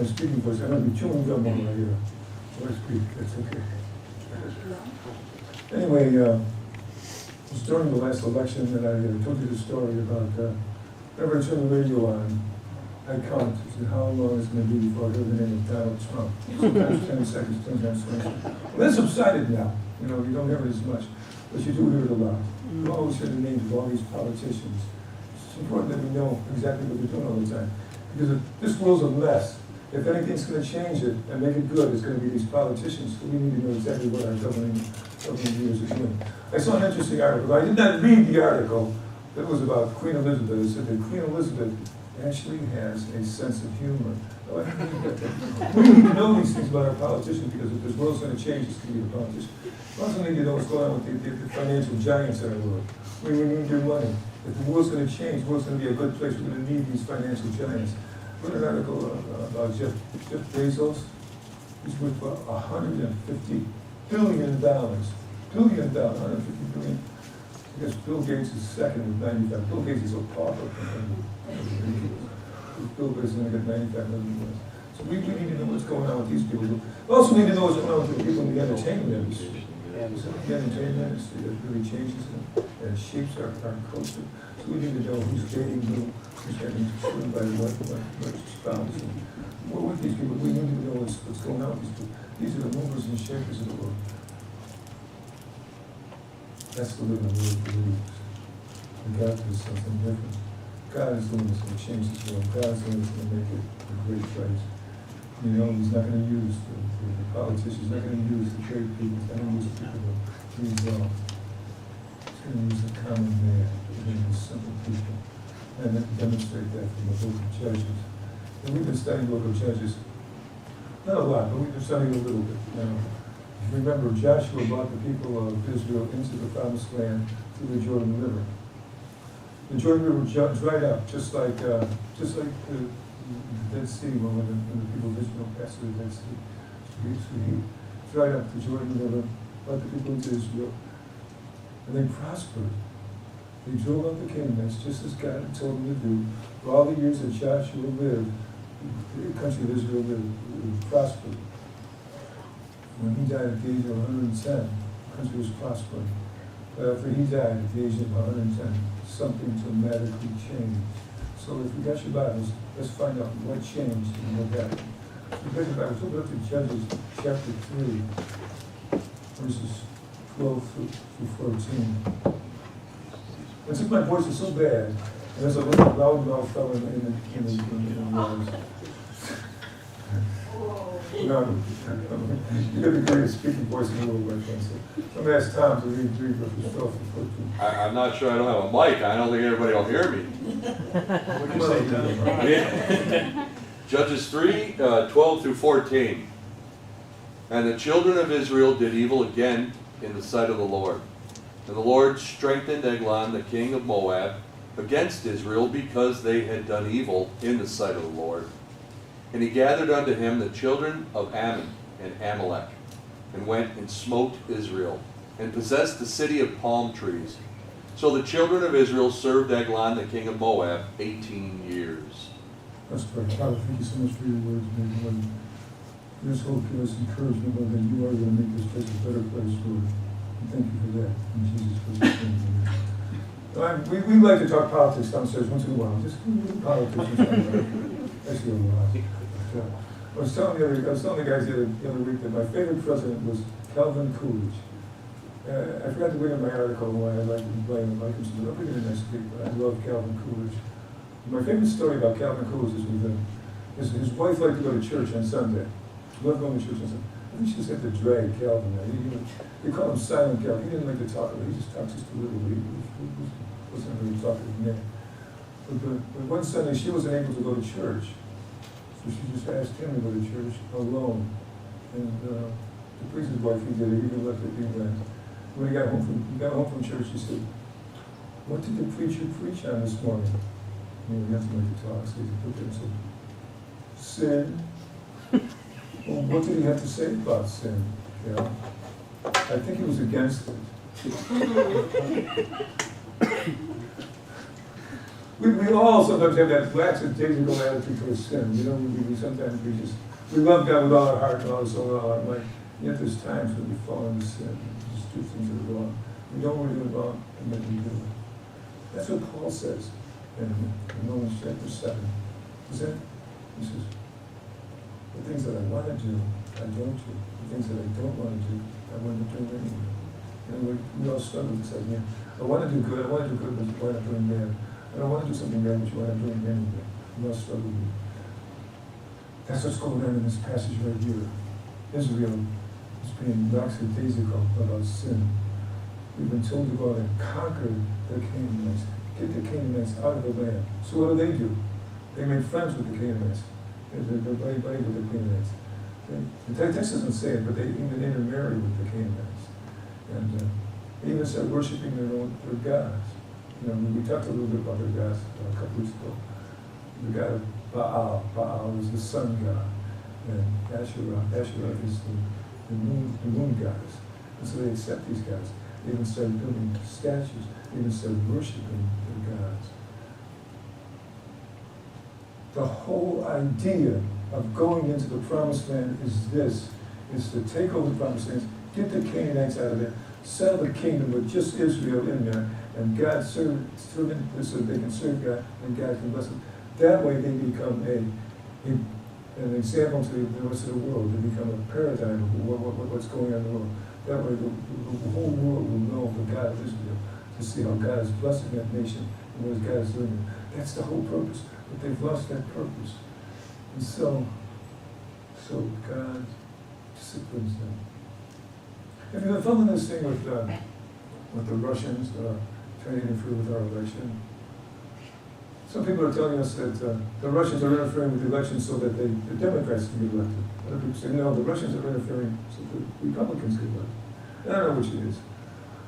my speaking voice. I'm going to be chewing gum when I speak. That's okay. Anyway, it was during the last election that I told you the story about, whenever I turned the radio on, I count to see how long it's going to be before I hear the name of Donald Trump. Sometimes 10 seconds, sometimes 20 seconds. Well, that's subsided now. You know, you don't hear it as much, but you do hear it a lot. You always hear the names of all these politicians. It's important that we know exactly what they're doing all the time. Because this world's a mess. If anything's going to change it and make it good, it's going to be these politicians. So we need to know exactly what our governing leaders are doing. I saw an interesting article. I did not read the article. It was about Queen Elizabeth. It said that Queen Elizabeth actually has a sense of humor. We need to know these things about our politicians, because if this world's going to change, it's going to be the politicians. We also need to know what's going on with the financial giants in our world. We need their money. If the world's going to change, the world's going to be a good place. We're going to need these financial giants. I read an article about Jeff Bezos. He's worth about $150 billion. $150 billion. I guess Bill Gates is second with 95. Bill Gates is a pauper. Bill Gates is going to get 95 million. So we need to know what's going on with these people. We also need to know what's going on with the people in the entertainment industry. So the entertainment industry that really changes and shapes our culture. So we need to know who's dating who, who's getting screwed by what spouse. And what with these people, we need to know what's going on with these people. These are the movers and shakers of the world. That's the living word for leaders. And God does something different. God is the one that's going to change this world. God is the one that's going to make it a great place. You know, He's not going to use the politicians, He's not going to use the trade people, He's not going to use the people to resolve. He's going to use the common man, the simple people. And then demonstrate that from the book of Judges. And we've been studying the book of Judges, not a lot, but we've been studying a little bit. If you remember, Joshua brought the people of Israel into the promised land through the Jordan River. The Jordan River dried up, just like the Dead Sea, when the people of Israel passed through the Dead Sea. So He dried up the Jordan River, brought the people into Israel, and they prospered. They drove out the Canaanites, just as God had told them to do. For all the years that Joshua lived, the country of Israel prospered. When he died at the age of 110, the country was prospering. But after he died at the age of 110, something dramatically changed. So if you got your Bibles, let's find out what changed and what happened. So if you got your Bibles, look up to Judges chapter 3, verses 12 through 14. And since my voice is so bad, and there's a little loud-mouthed fellow in the no, you got the greatest speaking voice in the world, right? So I'm going to ask Tom to read 3 verses 12 through 14. I'm not sure. I don't have a mic. I don't think everybody will hear me. What do you say, Tom? Judges 3, 12 through 14. And the children of Israel did evil again in the sight of the Lord. And the Lord strengthened Eglon, the king of Moab, against Israel, because they had done evil in the sight of the Lord. And he gathered unto him the children of Ammon and Amalek, and went and smote Israel, and possessed the city of palm trees. So the children of Israel served Eglon, the king of Moab, 18 years. Let's pray. Father, thank you so much for your words, man. Lord, this hope give us encouragement, Lord, that you are going to make this place a better place, Lord. And thank you for that. In Jesus' name. We like to talk politics downstairs once in a while. Just politics. Actually, a lot. I was telling the guys the other week that my favorite president was Calvin Coolidge. I forgot to bring in my article why I like him playing the Vikings. I'll bring it in next week, but I love Calvin Coolidge. My favorite story about Calvin Coolidge is with him. His wife liked to go to church on Sunday. She loved going to church on Sunday. I think she just had to drag Calvin. They call him Silent Calvin. He didn't like to talk about it. He just talked just a little bit. He wasn't really talking to me. But one Sunday she wasn't able to go to church. So she just asked him to go to church alone. And to please his wife, he did it. He even left it be went. When he got home from church, he said, "What did the preacher preach on this morning?" You know, he had to make the talk. So he looked at him and said, "Sin." Well, what did he have to say about sin? You know? I think he was against it. We all sometimes have that lackadaisical attitude towards sin. You know, we sometimes we love God with all our heart and all our soul and all our might. Yet there's times when we fall into sin and just do things that are wrong. We know we're doing wrong, and yet we do it. That's what Paul says in Romans chapter 7. Is that? He says, the things that I want to do, I don't do. The things that I don't want to do, I want to do anyway. And we all struggle with this idea. I want to do good, but why not doing bad? I don't want to do something bad, but why not doing it anyway? We all struggle with it. That's what's going on in this passage right here. Israel is being lackadaisical about sin. We've been told to go out and conquer the Canaanites, get the Canaanites out of the land. So what do? They made friends with the Canaanites. They're buddy with the Canaanites. The text doesn't say it, but they even intermarried with the Canaanites. And they even started worshiping their gods. You know, we talked a little bit about their gods a couple weeks ago. The god of Baal is the sun god. And Asherah is the moon goddess. And so they accept these gods. They even started building statues. They even started worshiping their gods. The whole idea of going into the promised land is to take over the promised land, get the Canaanites out of there, settle the kingdom with just Israel in there, and God serve so they can serve God and God can bless them. That way they become an example to the rest of the world. They become a paradigm of what's going on in the world. That way the whole world will know the God of Israel, to see how God is blessing that nation and what God is doing. That's the whole purpose. But they've lost that purpose. And so God disciplines them. Have you been following this thing with the Russians trying to interfere with our election? Some people are telling us that the Russians are interfering with the election so that the Democrats can get elected. Other people say, no, the Russians are interfering so the Republicans get elected. I don't know which it is,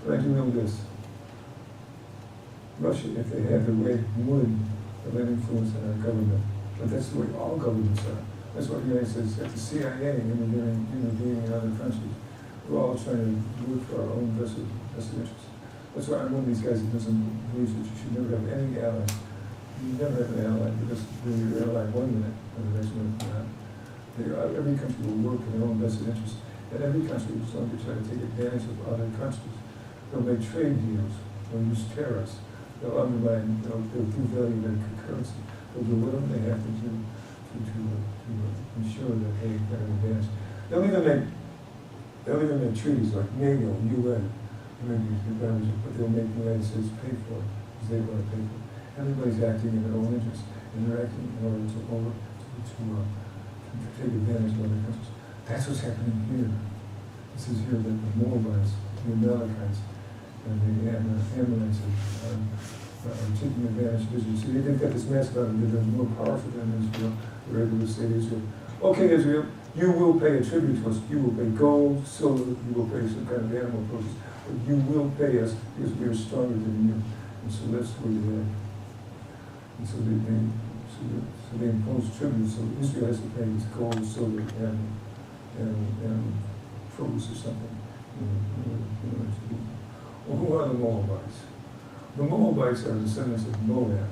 but I do know this. Russia, if they had their way, would have an influence on our government. But that's the way all governments are. That's what the United States, at the CIA, intervening in other countries. We're all trying to work for our own vested interests. That's why I'm one of these guys that doesn't believe that you should never have any ally. You never have an ally because you're your ally 1 minute and the next minute not. Every country will work in their own vested interests. And every country is going to try to take advantage of other countries. They'll make trade deals. They'll use tariffs. They'll undermine, they'll devalue their currency. They'll do whatever they have to do to ensure that they have an advantage. They'll even make treaties like NATO, UN, but they'll make the United States pay for it because they want to pay for it. Everybody's acting in their own interest, and they're acting in order to take advantage of other countries. That's what's happening here. This is here that the Moabites, the Amalekites, and the Ammonites are taking advantage of Israel. See, they've got this massive army that they're more powerful than Israel. They're able to say to Israel, okay, Israel, you will pay a tribute to us. You will pay gold, silver, you will pay some kind of animal produce, but you will pay us because we are stronger than you. And so that's where they are. And so they impose tribute. So Israel has to pay this gold, silver, and produce or something. Well, who are the Moabites? The Moabites are descendants of Moab.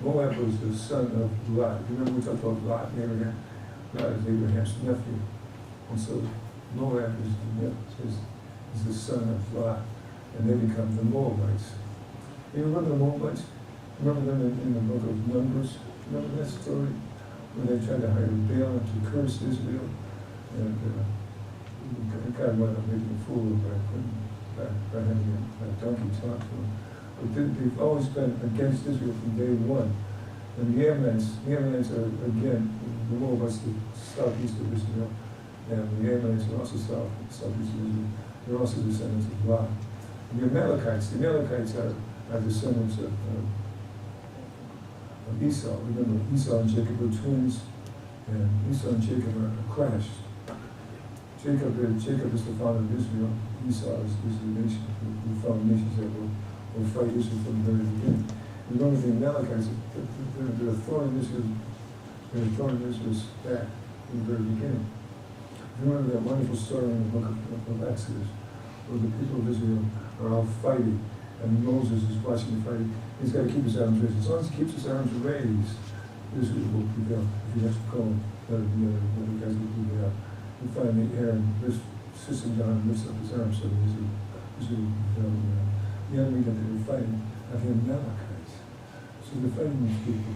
Moab was the son of Lot. Remember we talked about Lot and Abraham? Lot is Abraham's nephew. And so Moab is the son of Lot. And they become the Moabites. You remember the Moabites? Remember them in the book of Numbers? Remember that story? When they tried to hire Balaam to curse Israel? And God wound up making a fool of him by having a donkey talk to him. But they've always been against Israel from day one. And the Ammonites are, again, the Moabites, the southeast of Israel. And the Ammonites are also southeast of Israel. They're also descendants of Lot. And the Amalekites are descendants of Esau. Remember, Esau and Jacob were twins, and Esau and Jacob are clashed. Jacob is the father of Israel. Esau is the nation, the founding nations that will fight Israel from the very beginning. Remember, the Amalekites, they're throwing Israel's back from the very beginning. Remember that wonderful story in the book of Exodus, where the people of Israel are all fighting, And Moses is watching the fight. He's got to keep his arms raised. As long as he keeps his arms raised, Israel will prevail. If he has to go, the other guys will prevail. And finally, Aaron sits him down and lifts up his arms so that Israel will prevail. The enemy that they were fighting are the Amalekites. So they're fighting these people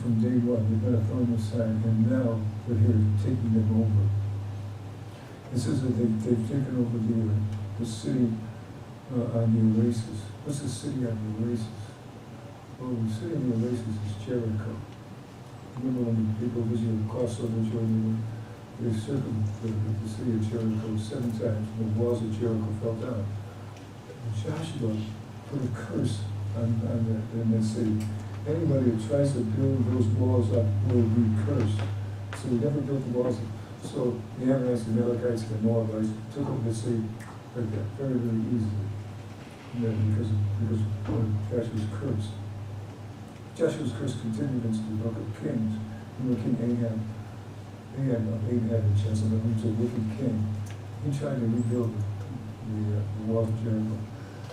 from day one. They've been a thorn in the side, and now they're here taking them over. It says that they've taken over the city on the oasis. What's the city on the oasis? Well, the city on the oasis is Jericho. Remember when the people of Israel crossed over Jordan, they circled the city of Jericho 7 times, and the walls of Jericho fell down. And Joshua put a curse on that city. Anybody who tries to build those walls up will be cursed. So they never built the walls up. So the Ammonites, the Amalekites, and the Moabites took over the city like that very, very easily. And then because of Joshua's curse. Joshua's curse continued into the book of Kings. Remember King Ahab and Jezebel, who was a wicked king. He tried to rebuild the walls of Jericho.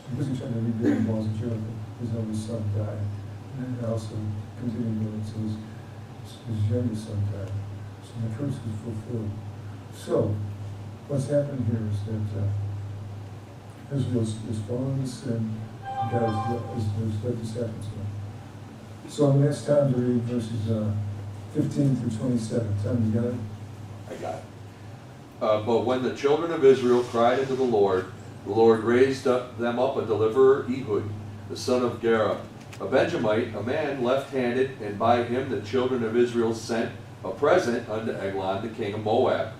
Because he tried to rebuild the walls of Jericho, his eldest son died. And then also continued until his youngest son died. So the curse was fulfilled. So, what's happened here is that Israel is following the sin. God has let this happen to them. So I'm going to ask Tom to read verses 15 through 27. Tom, you got it? I got it. But when the children of Israel cried unto the Lord raised them up a deliverer, Ehud, the son of Gera, a Benjamite, a man left-handed, and by him the children of Israel sent a present unto Eglon, the king of Moab.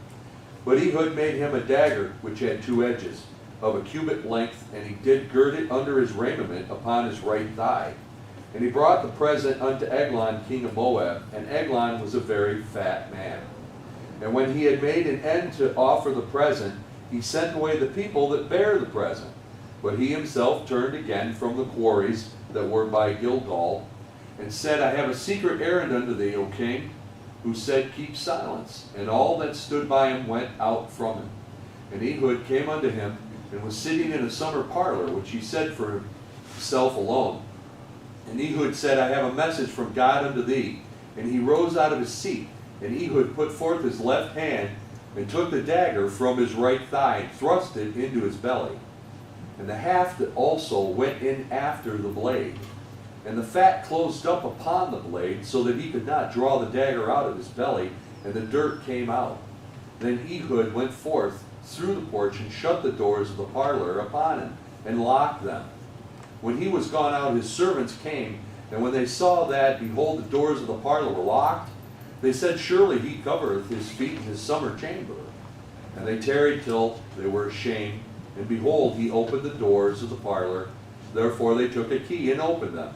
But Ehud made him a dagger which had 2 edges, of a cubit length, and he did gird it under his raiment upon his right thigh. And he brought the present unto Eglon, king of Moab, and Eglon was a very fat man. And when he had made an end to offer the present, he sent away the people that bare the present. But he himself turned again from the quarries that were by Gilgal, and said, I have a secret errand unto thee, O king, who said, Keep silence. And all that stood by him went out from him. And Ehud came unto him, and was sitting in a summer parlor, which he said for himself alone. And Ehud said, I have a message from God unto thee. And he rose out of his seat, and Ehud put forth his left hand, and took the dagger from his right thigh, and thrust it into his belly. And the haft also went in after the blade. And the fat closed up upon the blade, so that he could not draw the dagger out of his belly, and the dirt came out. Then Ehud went forth through the porch, and shut the doors of the parlor upon him, and locked them. When he was gone out, his servants came, and when they saw that, behold, the doors of the parlor were locked, they said, Surely he covereth his feet in his summer chamber. And they tarried till they were ashamed, and behold, he opened the doors of the parlor. Therefore they took a key and opened them.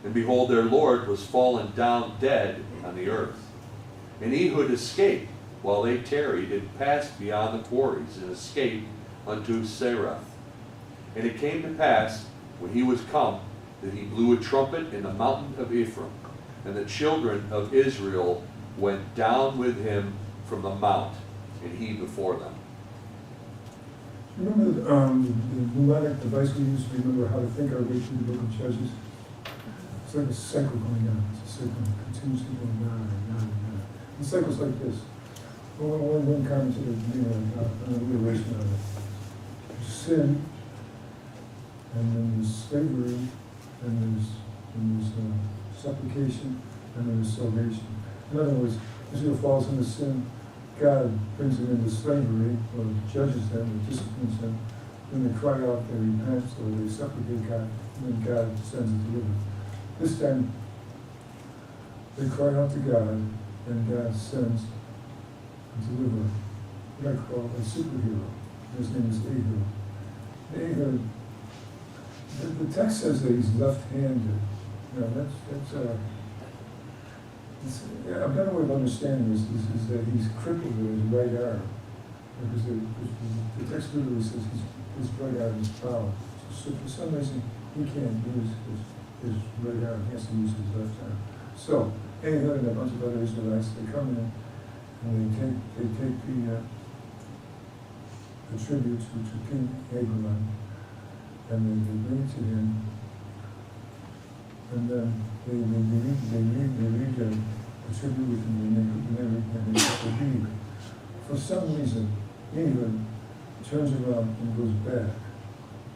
And behold, their lord was fallen down dead on the earth. And Ehud escaped while they tarried, and passed beyond the quarries, and escaped unto Sereth. And it came to pass, when he was come, that he blew a trumpet in the mountain of Ephraim, and the children of Israel went down with him from the mount, and he before them. Remember the mnemonic device we use to remember how to think our way through the book of Judges? It's like a cycle going on. It's a cycle continuously going on and on and on. The cycle's like this. One commentator made an alliteration of it. There's sin, and then there's slavery, and there's supplication, and there's salvation. In other words, Israel falls into sin, God brings them into slavery, or judges them, or disciplines them. Then they cry out, they repent, or they supplicate God, and then God sends a deliverer. This time, they cry out to God, and God sends a deliverer. What I call a superhero. His name is Ehud. The text says that he's left-handed. Now, a better way of understanding this is that he's crippled with his right arm. Because the text literally says his right arm is bound. So for some reason, he can't use his right arm. He has to use his left arm. So, Ehud and a bunch of other Israelites, they come in and they take the tribute to King Eglon. and they bring it to him, and then they read the tribute with him, and they read. For some reason, Ehud turns around and goes back.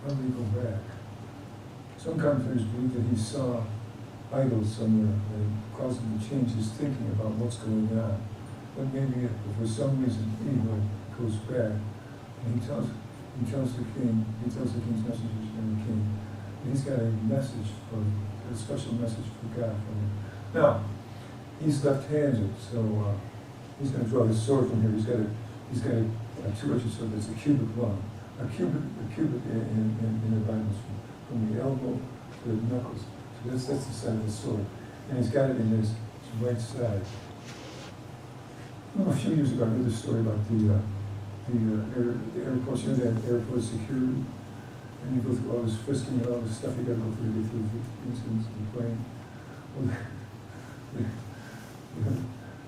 How did he go back? Some commentators believe that he saw idols somewhere and it caused him to change his thinking about what's going on. But maybe for some reason, Ehud goes back and he tells the king's messengers and the king. And he's got a special message for God from him. Now, he's left-handed, so he's going to draw his sword from here. He's got a two-edged sword that's a cubit long. A cubit in the Bible is from the elbow to the knuckles. So that's the side of the sword. And he's got it in his right side. A few years ago, I read this story about the airport. You know that airport security? And you go through all this frisking and all this stuff you got to go through to get through the incidents in the plane. Well,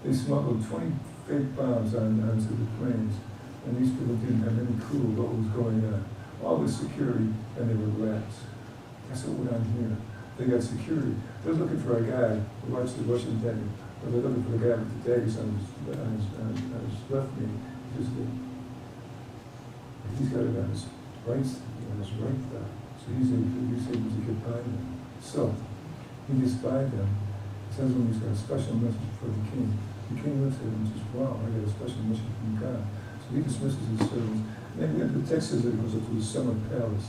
they smuggled 20 fake bombs onto the planes, and these people didn't have any clue what was going on. All the security, and they were rats. That's what went on here. They got security. They're looking for a guy who watched the Russian dagger, or they're looking for the guy with the daggers on his left knee. He's got it on his right thigh. So he's able to get by them. So he gets by them. He tells them he's got a special message for the king. The king looks at him and says, wow, I got a special message from God. So he dismisses his servants. And then the text says that it goes up to the summer palace.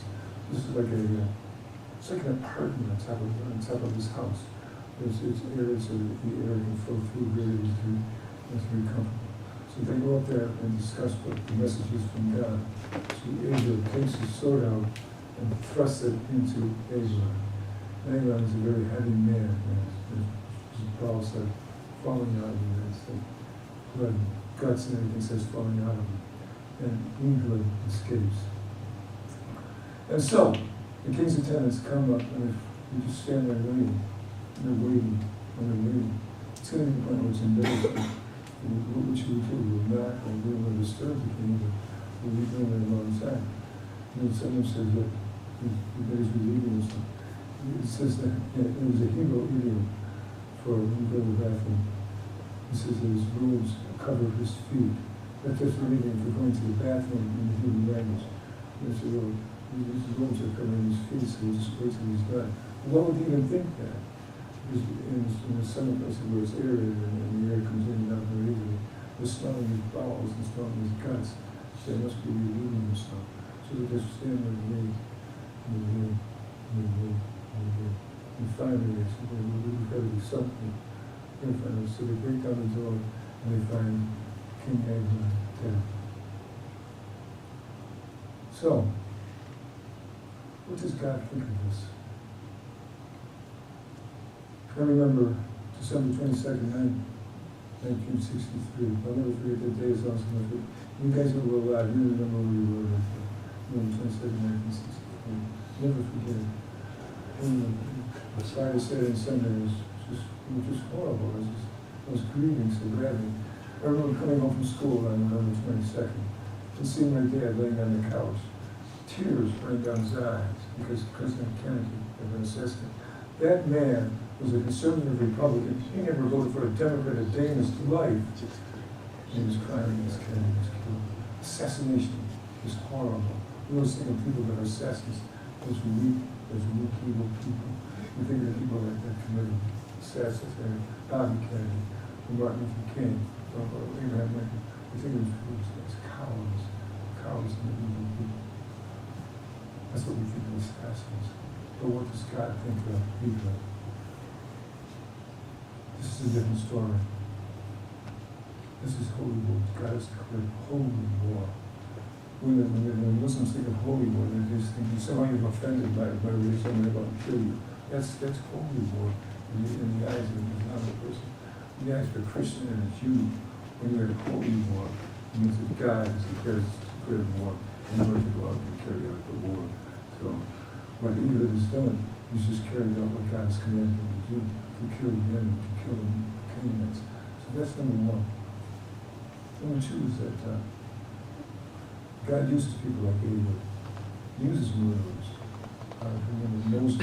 This is like it's like an apartment on top of his house. It's air, so the air can flow through very easily. It's very comfortable. So they go up there and discuss what the message is from God. So Ahab takes his sword out and thrusts it into Eglon. Eglon is a very heavy man. His balls are falling out of him. It's like blood, guts and everything starts falling out of him. And Ehud escapes. And so, the king's attendants come up and you just stand there waiting. And they're waiting. It's going to be the point where it's embarrassing. What would you do? We will not, or we will disturb the king, but we'll be doing it a long time. And then someone says, look, everybody's relieving us. It says that it was a Hebrew idiom for when you go to the bathroom. It says that his robes cover his feet. That's just an idiom for going to the bathroom in the Hebrew language. And they say, well, his robes are covering his feet, so we'll just wait till he's done. Why would he even think that? Because in the summer places where it's aerated and the air comes in and out very easily, they're smelling his bowels and smelling his guts. So they must be relieving himself. So they just stand there and wait. And finally they say, well, we've got to do something. So they break down the door and they find King Eglon dead. So, what does God think of this? I remember December 22nd, 1963. I'll never forget that day as long as I live. You guys who were alive, you remember where you were on November 22nd, 1963. Never forget it. Friday, Saturday, and Sunday was just horrible. I was grieving so badly. I remember coming home from school on November 22nd and seeing my dad laying on the couch. Tears running down his eyes because President Kennedy had been assassinated. That man was a conservative Republican. He never voted for a Democrat a day in his life. He was crying against Kennedy was killed. Assassination is horrible. We always think of people that are assassins as weak, evil people. We think of people like that committed assassination, Bobby Kennedy, or Martin Luther King, or Abraham Lincoln. We think of people as cowards and evil people. That's what we think of assassins. But what does God think of people? This is a different story. This is holy war. God has declared holy war. When Muslims think of holy war, they just think somehow you're offended by religion, they're about to kill you. That's holy war in the eyes of another person. In the eyes of a Christian and a Jew, when you're at holy war, it means that God has declared war in order to go out and carry out the war. So what Ehud is doing, he's just carrying out what God has commanded him to do, to kill the enemy, to kill the Canaanites. So that's number one. Number two is that God uses people like Ehud. He uses murderers. Remember Moses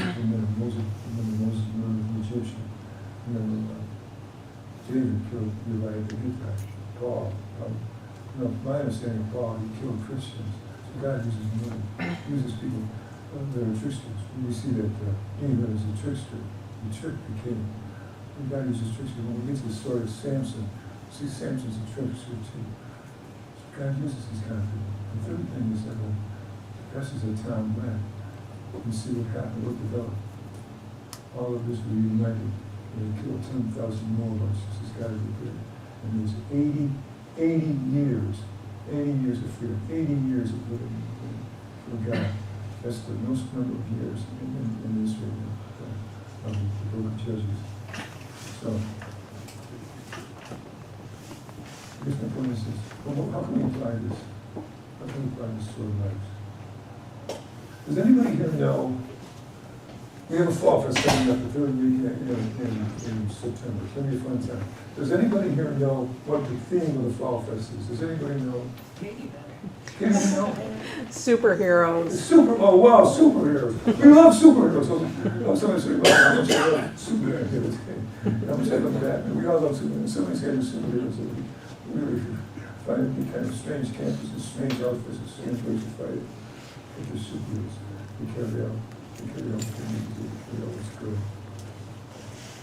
murdered the Egyptian. Remember David killed Uriah the Hittite. Paul, my understanding of Paul, he killed Christians. So God uses murder, uses people that are tricksters. We see that David is a trickster. He tricked the king. And God uses tricksters. When we get to the story of Samson, see Samson's a trickster too. So God uses these kind of people. The third thing is that the passes of town went. You see what happened, what developed. All of this were united. They killed 10,000 Moabites. This has got to be good. And it was 80 years of freedom, 80 years of living for God. That's the most number of years in Israel of the book of Judges. So, I guess my point is this. Well, how can we apply this? How can we apply this to our lives? Does anybody here know, we have a fall fest coming up the third week in September. It's going to be a fun time. Does anybody here know what the theme of the fall fest is? Does anybody know? Can you know? Superheroes. Oh wow, superheroes. We love superheroes. Somebody said, well, how much I love superheroes. How much I love that. And we all love superheroes. Somebody's got superheroes. So we really find it to be kind of strange campuses, strange outfits, and strange ways to fight it. But they're superheroes. We carry out what we need to do. We know what's good.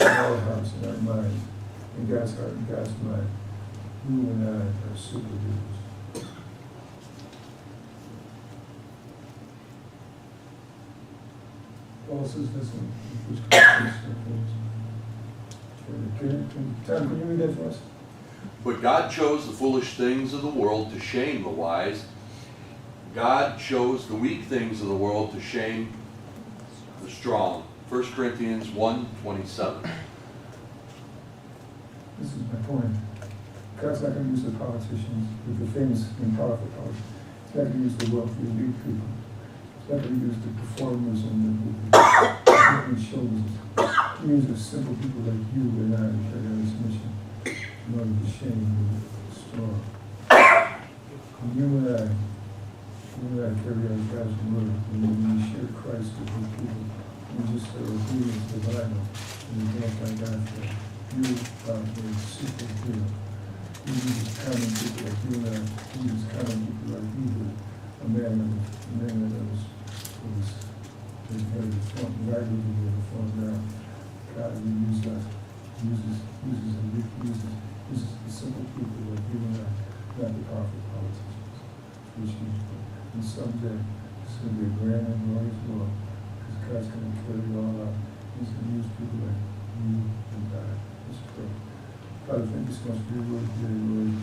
In our hearts, in our mind, in God's heart, in God's mind, you and I are superheroes. Paul says this in 1 Corinthians. Tom, can you read that for us? But God chose the foolish things of the world to shame the wise. God chose the weak things of the world to shame the strong. 1 Corinthians 1:27. This is my point. God's not going to use the politicians, the famous and powerful politicians. He's not going to use the wealthy elite people. He's not going to use the performers and the shoulders. He uses simple people like you and I to carry out his mission in order to shame the strong. And you and I carry out God's word, and when we share Christ with these people, we just are obedient to the Bible, and we glorify God for it. You are a superhero. He uses common people like you and I. He uses common people like Hebrew, a man that was very reformed, rightly to be reformed now. God will use us. He uses the simple people like you and I, not the powerful politicians. And someday, it's going to be a grand and glorious world, because God's going to carry it all out. He's going to use people like you and I. Let's pray. Father, thank you so much for your word today, Lord.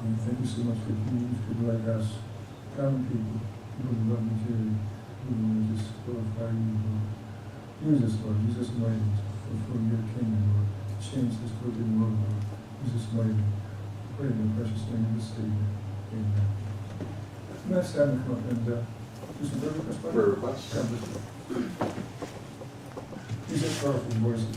And thank you so much for using people like us, common people who love you, Jerry, who want to just glorify you, Lord. Use us, Lord. Use us mighty for your kingdom, Lord. Change this broken world, Lord. Use us mighty. Pray in the precious name of the Savior. Amen. Next time we come up and do some prayer requests. Prayer requests. God bless you. These are powerful voices.